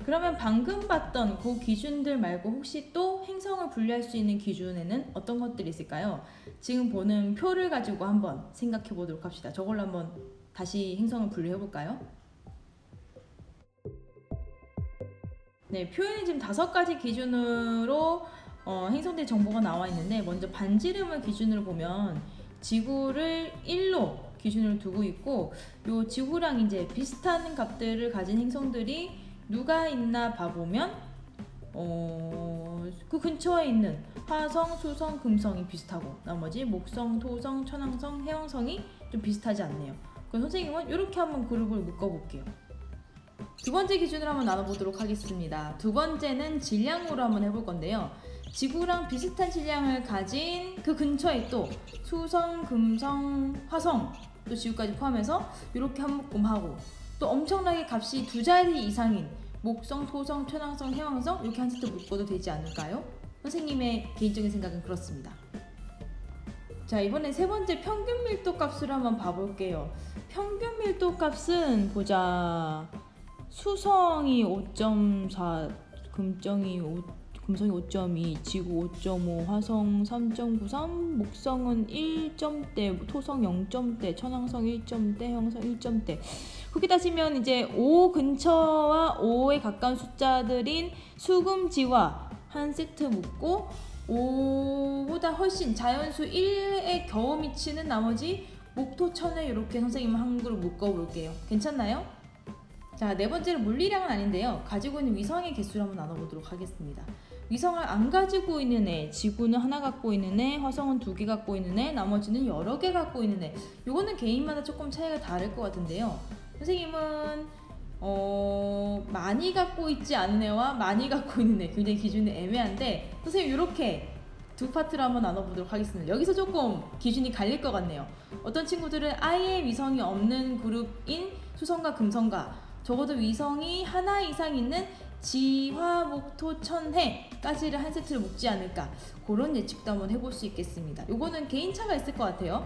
그러면 방금 봤던 그 기준들 말고 혹시 또 행성을 분류할 수 있는 기준에는 어떤 것들이 있을까요? 지금 보는 표를 가지고 한번 생각해 보도록 합시다. 저걸로 한번 다시 행성을 분류해 볼까요? 네, 표에는 지금 5가지 기준으로 행성대 정보가 나와 있는데, 먼저 반지름을 기준으로 보면 지구를 1로 기준으로 두고 있고, 요 지구랑 이제 비슷한 값들을 가진 행성들이 누가 있나 봐보면 그 근처에 있는 화성, 수성, 금성이 비슷하고, 나머지 목성, 토성, 천왕성, 해왕성이 좀 비슷하지 않네요. 그럼 선생님은 이렇게 한번 그룹을 묶어볼게요. 두 번째 기준으로 한번 나눠보도록 하겠습니다. 두 번째는 질량으로 한번 해볼 건데요. 지구랑 비슷한 질량을 가진 그 근처에 또 수성, 금성, 화성, 또 지구까지 포함해서 이렇게 한 묶음하고, 또 엄청나게 값이 2자리 이상인 목성, 토성, 천왕성, 해왕성 이렇게 한 세트 묶어도 되지 않을까요? 선생님의 개인적인 생각은 그렇습니다. 자, 이번엔 세 번째 평균 밀도 값을 한번 봐볼게요. 평균 밀도 값은 보자. 수성이 5.4, 금성이 5.2, 지구 5.5, 화성 3.93, 목성은 1점대, 토성 0점대, 천왕성 1점대, 해왕성 1점대. 그렇게 따지면 이제 5 근처와 5에 가까운 숫자들인 수금지와 한 세트 묶고, 5보다 훨씬 자연수 1에 겨우 미치는 나머지 목토천에 이렇게 선생님 한 그룹 묶어볼게요. 괜찮나요? 자, 네 번째는 물리량은 아닌데요. 가지고 있는 위성의 개수를 한번 나눠보도록 하겠습니다. 위성을 안 가지고 있는 애, 지구는 하나 갖고 있는 애, 화성은 2개 갖고 있는 애, 나머지는 여러 개 갖고 있는 애. 요거는 개인마다 조금 차이가 다를 것 같은데요. 선생님은 많이 갖고 있지 않은 애와 많이 갖고 있는 애, 굉장히 기준이 애매한데, 선생님 이렇게 두 파트로 한번 나눠보도록 하겠습니다. 여기서 조금 기준이 갈릴 것 같네요. 어떤 친구들은 아예 위성이 없는 그룹인 수성과 금성과 적어도 위성이 하나 이상 있는 지화, 목토, 천해까지를 한 세트를 묶지 않을까, 그런 예측도 한번 해볼 수 있겠습니다. 요거는 개인차가 있을 것 같아요.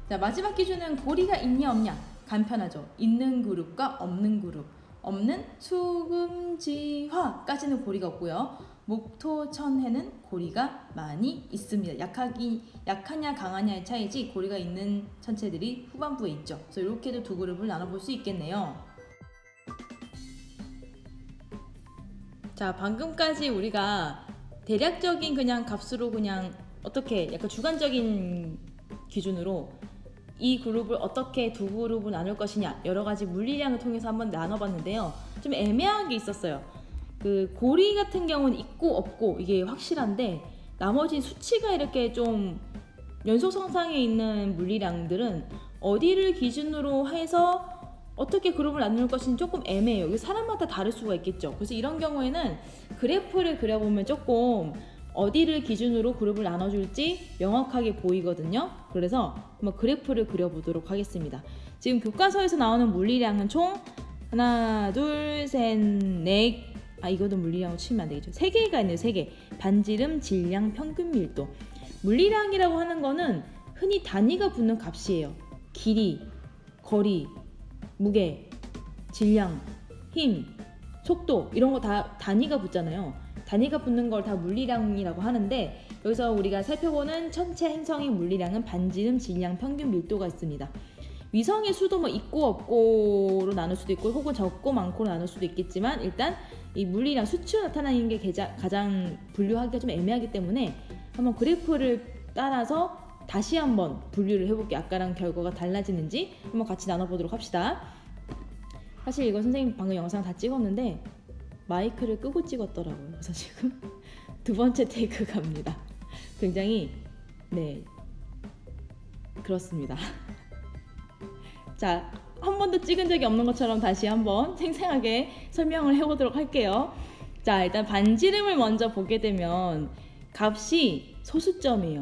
자, 마지막 기준은 고리가 있냐 없냐, 간편하죠. 있는 그룹과 없는 그룹. 없는 수금지화까지는 고리가 없고요. 목토, 천해는 고리가 많이 있습니다. 약하냐 강하냐의 차이지, 고리가 있는 천체들이 후반부에 있죠. 그래서 이렇게도 두 그룹을 나눠볼 수 있겠네요. 자, 방금까지 우리가 대략적인 그냥 값으로 그냥 어떻게 약간 주관적인 기준으로 이 그룹을 어떻게 두 그룹을 나눌 것이냐, 여러 가지 물리량을 통해서 한번 나눠봤는데요. 좀 애매한 게 있었어요. 그 고리 같은 경우는 있고 없고 이게 확실한데, 나머지 수치가 이렇게 좀 연속상상에 있는 물리량들은 어디를 기준으로 해서 어떻게 그룹을 나눌 것인지 조금 애매해요. 이게 사람마다 다를 수가 있겠죠. 그래서 이런 경우에는 그래프를 그려보면 조금 어디를 기준으로 그룹을 나눠줄지 명확하게 보이거든요. 그래서 한번 그래프를 그려보도록 하겠습니다. 지금 교과서에서 나오는 물리량은 총 하나, 둘, 셋, 넷, 이거도 물리량으로 치면 안 되겠죠. 3개가 있네요. 3개. 반지름, 질량, 평균 밀도. 물리량이라고 하는 거는 흔히 단위가 붙는 값이에요. 길이, 거리, 무게, 질량, 힘, 속도, 이런 거 다 단위가 붙잖아요. 단위가 붙는 걸 다 물리량이라고 하는데, 여기서 우리가 살펴보는 천체 행성의 물리량은 반지름, 질량, 평균 밀도가 있습니다. 위성의 수도 뭐 있고 없고로 나눌 수도 있고, 혹은 적고 많고로 나눌 수도 있겠지만, 일단 이 물리량 수치로 나타나는 게 가장 분류하기가 좀 애매하기 때문에 한번 그래프를 따라서 다시 한번 분류를 해볼게요. 아까랑 결과가 달라지는지 한번 같이 나눠보도록 합시다. 사실 이거 선생님 방금 영상 다 찍었는데 마이크를 끄고 찍었더라고요. 그래서 지금 두 번째 테이크 갑니다. 굉장히 그렇습니다. 자, 한 번도 찍은 적이 없는 것처럼 다시 한번 생생하게 설명을 해보도록 할게요. 자, 일단 반지름을 먼저 보게 되면 값이 소수점이에요.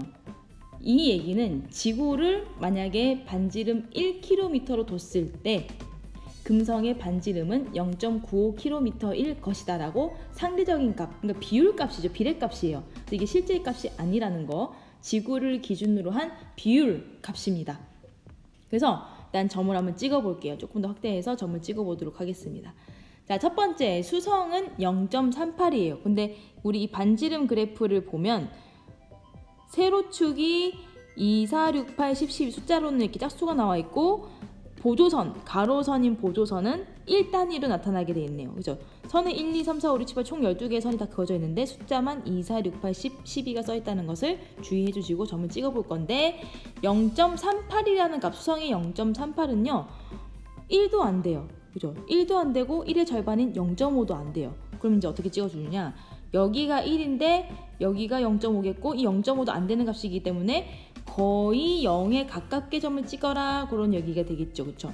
이 얘기는 지구를 만약에 반지름 1km로 뒀을 때 금성의 반지름은 0.95km일 것이다 라고 상대적인 값, 그러니까 비율값이죠. 비례값이에요. 이게 실제 값이 아니라는 거, 지구를 기준으로 한 비율 값입니다. 그래서 일단 점을 한번 찍어 볼게요. 조금 더 확대해서 점을 찍어 보도록 하겠습니다. 자, 첫 번째 수성은 0.38이에요. 근데 우리 이 반지름 그래프를 보면 세로축이 2, 4, 6, 8, 10, 12 숫자로는 이렇게 짝수가 나와 있고 보조선, 가로선인 보조선은 1단위로 나타나게 돼 있네요. 그죠? 선에 1, 2, 3, 4, 5, 6, 7, 8 총 12개의 선이 다 그어져 있는데 숫자만 2, 4, 6, 8, 10, 12가 써 있다는 것을 주의해 주시고 점을 찍어 볼 건데 0.38이라는 값, 수성의 0.38은요 1도 안 돼요. 그죠? 1도 안 되고 1의 절반인 0.5도 안 돼요. 그럼 이제 어떻게 찍어주느냐, 여기가 1인데 여기가 0.5겠고 이 0.5도 안 되는 값이기 때문에 거의 0에 가깝게 점을 찍어라, 그런 얘기가 되겠죠. 그쵸?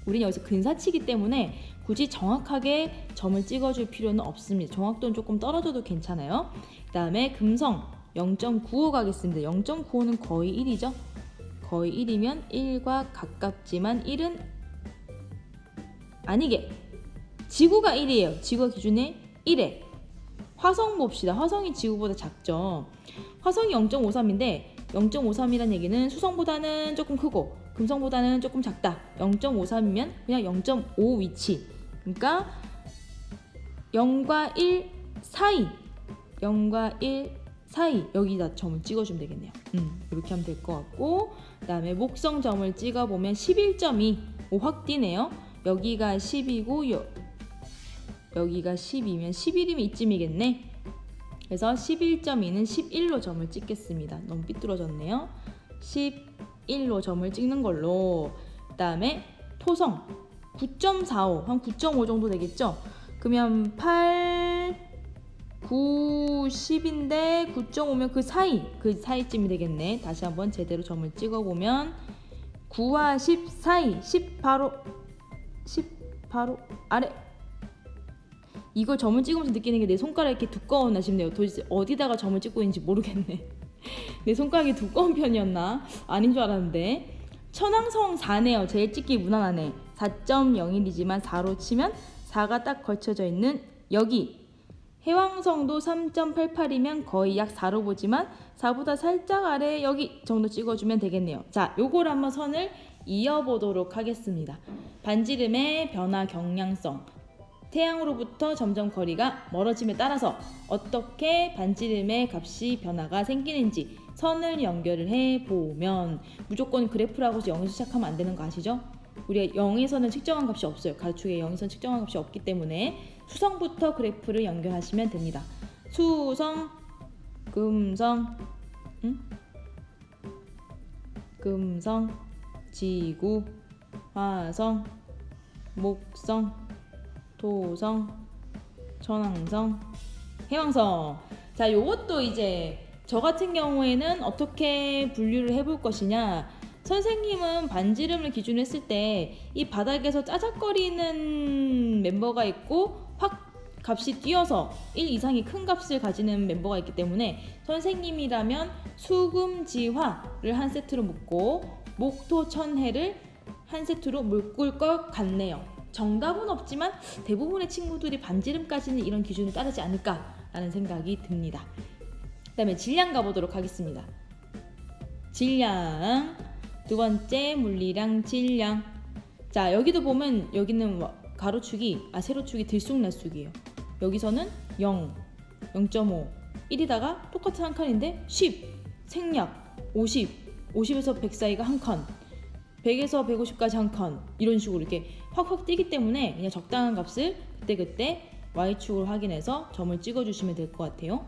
우리는 여기서 근사치기 때문에 굳이 정확하게 점을 찍어줄 필요는 없습니다. 정확도는 조금 떨어져도 괜찮아요. 그 다음에 금성 0.95 가겠습니다. 0.95는 거의 1이죠. 거의 1이면 1과 가깝지만 1은 아니게, 지구가 1이에요. 지구가 기준에 1에 화성 봅시다. 화성이 지구보다 작죠. 화성이 0.53인데 0.53이란 얘기는 수성보다는 조금 크고 금성보다는 조금 작다. 0.53이면 그냥 0.5 위치. 그러니까 0과 1 사이, 0과 1 사이 여기다 점을 찍어주면 되겠네요. 이렇게 하면 될 것 같고, 그 다음에 목성 점을 찍어보면 11.2. 오, 확 띄네요. 여기가 10이고 여기가 10이면 11이면 이쯤이겠네. 그래서 11.2는 11로 점을 찍겠습니다. 너무 삐뚤어졌네요. 11로 점을 찍는 걸로. 그 다음에 토성 9.45, 한 9.5 정도 되겠죠? 그러면 8, 9, 10인데 9.5면 그 사이쯤이 되겠네. 다시 한번 제대로 점을 찍어보면 9와 10 사이, 10 바로 아래. 이걸 점을 찍으면서 느끼는 게 내 손가락이 이렇게 두꺼웠나 싶네요. 도대체 어디다가 점을 찍고 있는지 모르겠네. 내 손가락이 두꺼운 편이었나? 아닌 줄 알았는데. 천왕성 4네요. 제일 찍기 무난하네. 4.01이지만 4로 치면 4가 딱 걸쳐져 있는 여기. 해왕성도 3.88이면 거의 약 4로 보지만 4보다 살짝 아래 여기 정도 찍어주면 되겠네요. 자, 요걸 한번 선을 이어보도록 하겠습니다. 반지름의 변화 경량성. 태양으로부터 점점 거리가 멀어짐에 따라서 어떻게 반지름의 값이 변화가 생기는지 선을 연결을 해보면, 무조건 그래프라고 해서 0에서 시작하면 안 되는 거 아시죠? 우리가 0에서는 측정한 값이 없어요. 가로축에 0에서는 측정한 값이 없기 때문에 수성부터 그래프를 연결하시면 됩니다. 수성, 금성, 금성, 지구, 화성, 목성, 토성, 천왕성, 해왕성. 자, 요것도 이제 저 같은 경우에는 어떻게 분류를 해볼 것이냐, 선생님은 반지름을 기준으로 했을 때 이 바닥에서 짜작거리는 멤버가 있고 확 값이 뛰어서 1 이상의 큰 값을 가지는 멤버가 있기 때문에 선생님이라면 수금지화를 한 세트로 묶고 목토천해를 한 세트로 묶을 것 같네요. 정답은 없지만 대부분의 친구들이 반지름까지는 이런 기준을 따르지 않을까라는 생각이 듭니다. 그 다음에 질량 가보도록 하겠습니다. 질량, 두 번째 물리량 질량. 자, 여기도 보면 여기는 가로축이, 세로축이 들쑥날쑥이에요. 여기서는 0, 0.5, 1이다가 똑같은 한 칸인데 10, 생략, 50, 50에서 100 사이가 한 칸, 100에서 150까지 한 칸, 이런 식으로 이렇게 확확 뛰기 때문에 그냥 적당한 값을 그때그때 Y축으로 확인해서 점을 찍어주시면 될 것 같아요.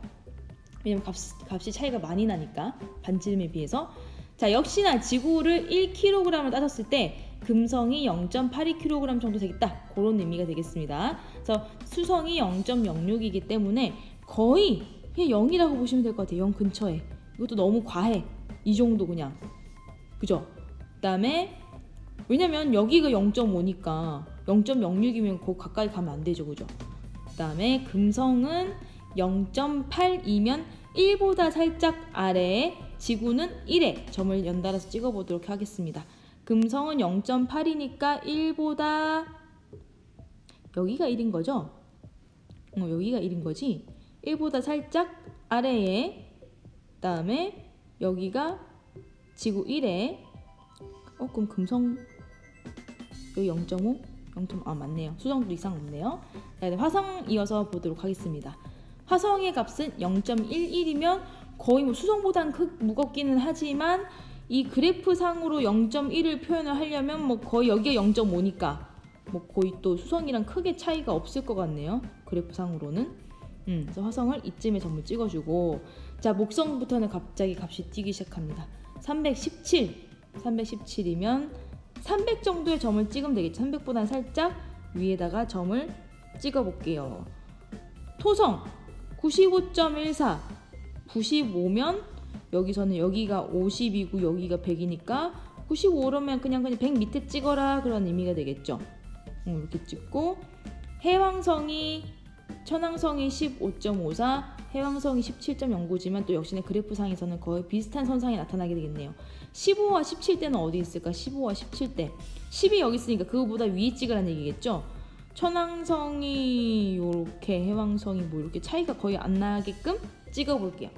왜냐면 값이 차이가 많이 나니까, 반지름에 비해서. 자, 역시나 지구를 1kg으로 따졌을 때 금성이 0.82kg 정도 되겠다, 그런 의미가 되겠습니다. 그래서 수성이 0.06이기 때문에 거의 그냥 0이라고 보시면 될 것 같아요. 0 근처에. 이것도 너무 과해. 이 정도 그냥. 그죠? 그 다음에 왜냐면 여기가 0.5니까 0.06이면 그 가까이 가면 안 되죠. 그죠? 그 다음에 금성은 0.82면 1보다 살짝 아래에, 지구는 1에 점을 연달아서 찍어보도록 하겠습니다. 금성은 0.8이니까 1보다, 여기가 1인 거죠? 여기가 1인 거지? 1보다 살짝 아래에, 그 다음에 여기가 지구 1에, 그럼 금성 여기 0.5, 맞네요. 수성도 이상 없네요. 자, 화성 이어서 보도록 하겠습니다. 화성의 값은 0.11이면 거의 뭐 수성보다는 무겁기는 하지만 이 그래프 상으로 0.1을 표현을 하려면 뭐 거의 여기가 0.5니까 뭐 거의 또 수성이랑 크게 차이가 없을 것 같네요. 그래프 상으로는. 그래서 화성을 이쯤에 점을 찍어주고, 자, 목성부터는 갑자기 값이 뛰기 시작합니다. 317이면 300 정도의 점을 찍으면 되겠죠. 300보다는 살짝 위에다가 점을 찍어 볼게요. 토성 95.14, 95면 여기서는 여기가 50이고 여기가 100이니까 95라면 그냥 100 밑에 찍어라 그런 의미가 되겠죠. 이렇게 찍고, 해왕성이 천왕성이 15.54, 해왕성이 17.09지만 또 역시나 그래프상에서는 거의 비슷한 선상에 나타나게 되겠네요. 15와 17대는 어디 있을까? 15와 17대. 10이 여기 있으니까 그거보다 위에 찍으라는 얘기겠죠. 천왕성이 이렇게, 해왕성이 뭐 이렇게 차이가 거의 안 나게끔 찍어볼게요.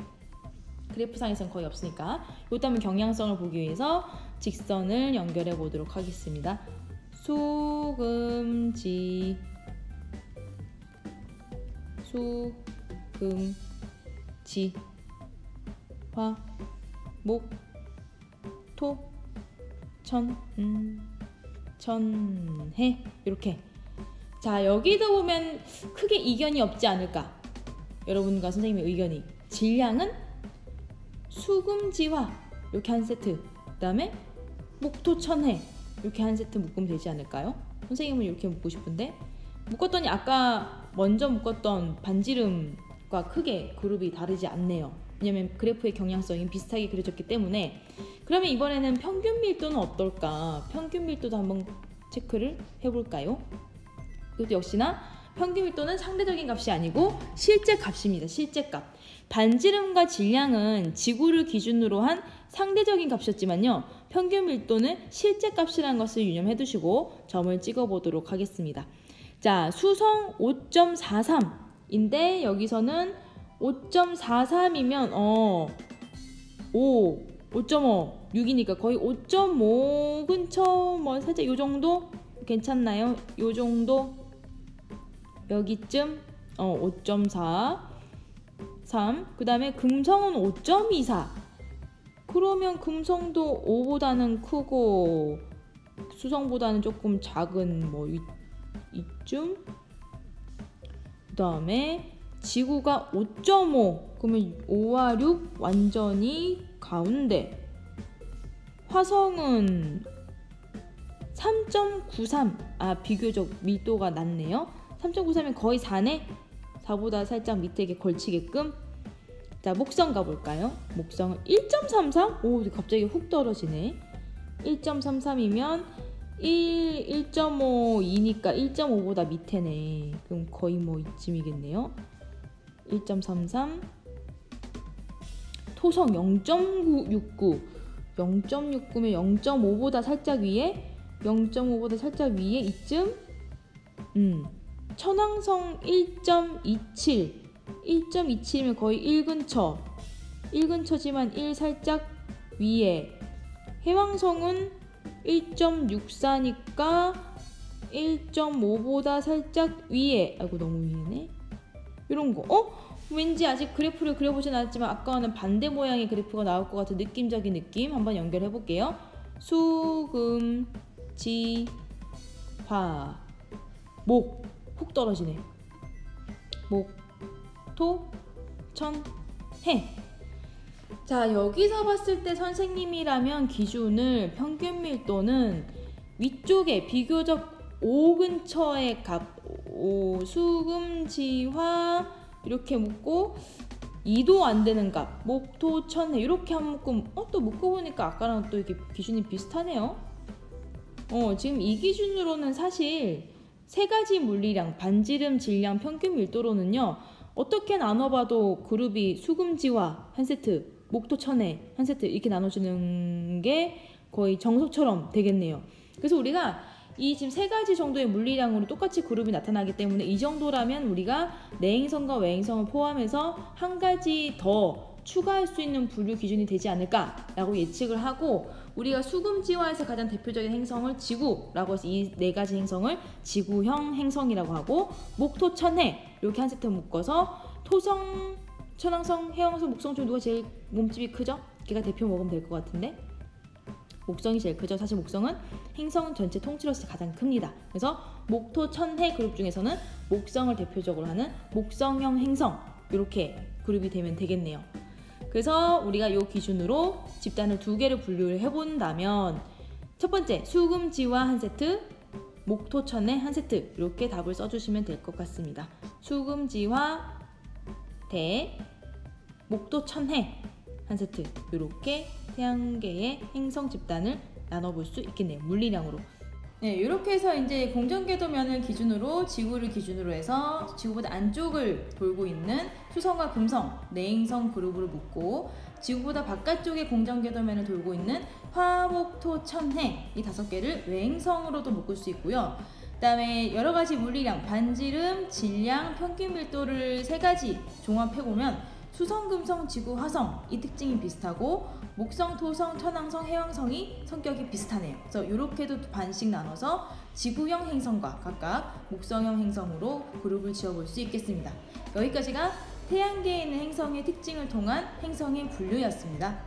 그래프상에서는 거의 없으니까. 이따면 경향성을 보기 위해서 직선을 연결해 보도록 하겠습니다. 수금지, 화, 목, 토, 천해. 이렇게. 자, 여기도 보면 크게 이견이 없지 않을까? 여러분과 선생님의 의견이. 질량은 수금지화 이렇게 한 세트, 그 다음에 목토천해 이렇게 한 세트 묶으면 되지 않을까요? 선생님은 이렇게 묶고 싶은데, 묶었더니 아까 먼저 묶었던 반지름과 크게 그룹이 다르지 않네요. 왜냐면 그래프의 경향성이 비슷하게 그려졌기 때문에. 그러면 이번에는 평균 밀도는 어떨까? 평균 밀도도 한번 체크를 해볼까요? 이것도 역시나 평균 밀도는 상대적인 값이 아니고 실제 값입니다. 실제 값. 반지름과 질량은 지구를 기준으로 한 상대적인 값이었지만요, 평균 밀도는 실제 값이라는 것을 유념해 두시고 점을 찍어 보도록 하겠습니다. 자, 수성 5.43인데 여기서는 5.43이면 5.5, 6이니까 거의 5.5 근처, 뭐 살짝 요 정도 괜찮나요? 요 정도 여기쯤 5.4, 3. 그 다음에 금성은 5.24. 그러면 금성도 5보다는 크고 수성보다는 조금 작은 뭐 이쯤. 그 다음에 지구가 5.5, 그러면 5와 6 완전히 가운데. 화성은 3.93, 비교적 밀도가 낮네요. 3.93이면 거의 4네. 4보다 살짝 밑에 이렇게 걸치게끔. 자, 목성 가볼까요? 목성은 1.33? 오, 갑자기 훅 떨어지네. 1.33이면 1.52니까 1.5보다 밑에네. 그럼 거의 뭐 이쯤이겠네요. 1.33. 토성 0.69. 0.69면 0.5보다 살짝 위에, 0.5보다 살짝 위에 이쯤. 천왕성 1.27. 1.27이면 거의 1 근처. 1 근처지만 1 살짝 위에. 해왕성은 1.64니까 1.5보다 살짝 위에. 아이고, 너무 위에네. 이런 거. 왠지 아직 그래프를 그려보진 않았지만 아까와는 반대 모양의 그래프가 나올 것 같은 느낌적인 느낌 한번 연결해 볼게요. 수금, 지, 화, 목. 훅 떨어지네. 목, 토, 천, 해. 자, 여기서 봤을 때 선생님이라면 기준을, 평균 밀도는 위쪽에 비교적 5 근처의 값, 수금지화 이렇게 묶고 2도 안 되는 값, 목, 토, 천, 해 이렇게 한 묶음. 또 묶고 보니까 아까랑 또 이렇게 기준이 비슷하네요. 지금 이 기준으로는 사실 세 가지 물리량, 반지름, 질량, 평균 밀도로는요, 어떻게 나눠봐도 그룹이 수금지화 한 세트, 목토, 천해 한 세트 이렇게 나눠주는 게 거의 정석처럼 되겠네요. 그래서 우리가 이 지금 세 가지 정도의 물리량으로 똑같이 그룹이 나타나기 때문에 이 정도라면 우리가 내행성과 외행성을 포함해서 한 가지 더 추가할 수 있는 분류 기준이 되지 않을까라고 예측을 하고, 우리가 수금지화에서 가장 대표적인 행성을 지구라고 해서 이 네 가지 행성을 지구형 행성이라고 하고, 목토천해 이렇게 한 세트 묶어서 토성, 천왕성, 해왕성, 목성 중 누가 제일 몸집이 크죠? 걔가 대표 먹으면 될 것 같은데, 목성이 제일 크죠. 사실 목성은 행성 전체 통째로서 가장 큽니다. 그래서 목토천해 그룹 중에서는 목성을 대표적으로 하는 목성형 행성, 이렇게 그룹이 되면 되겠네요. 그래서 우리가 이 기준으로 집단을 두 개를 분류를 해본다면, 첫 번째 수금지화 한 세트, 목토천해 한 세트, 이렇게 답을 써주시면 될 것 같습니다. 수금지화 대 목토천해 한 세트, 이렇게 태양계의 행성 집단을 나눠볼 수 있겠네요. 물리량으로. 네, 이렇게 해서 이제 공전궤도면을 기준으로, 지구를 기준으로 해서 지구보다 안쪽을 돌고 있는 수성과 금성, 내행성 그룹으로 묶고, 지구보다 바깥쪽의 공전궤도면을 돌고 있는 화, 목, 토, 천해 이 5개를 외행성으로도 묶을 수 있고요. 그 다음에 여러 가지 물리량, 반지름, 질량, 평균 밀도를 3가지 종합해보면 수성, 금성, 지구, 화성 이 특징이 비슷하고, 목성, 토성, 천왕성, 해왕성이 성격이 비슷하네요. 그래서 이렇게도 반씩 나눠서 지구형 행성과 각각 목성형 행성으로 그룹을 지어볼 수 있겠습니다. 여기까지가 태양계에 있는 행성의 특징을 통한 행성의 분류였습니다.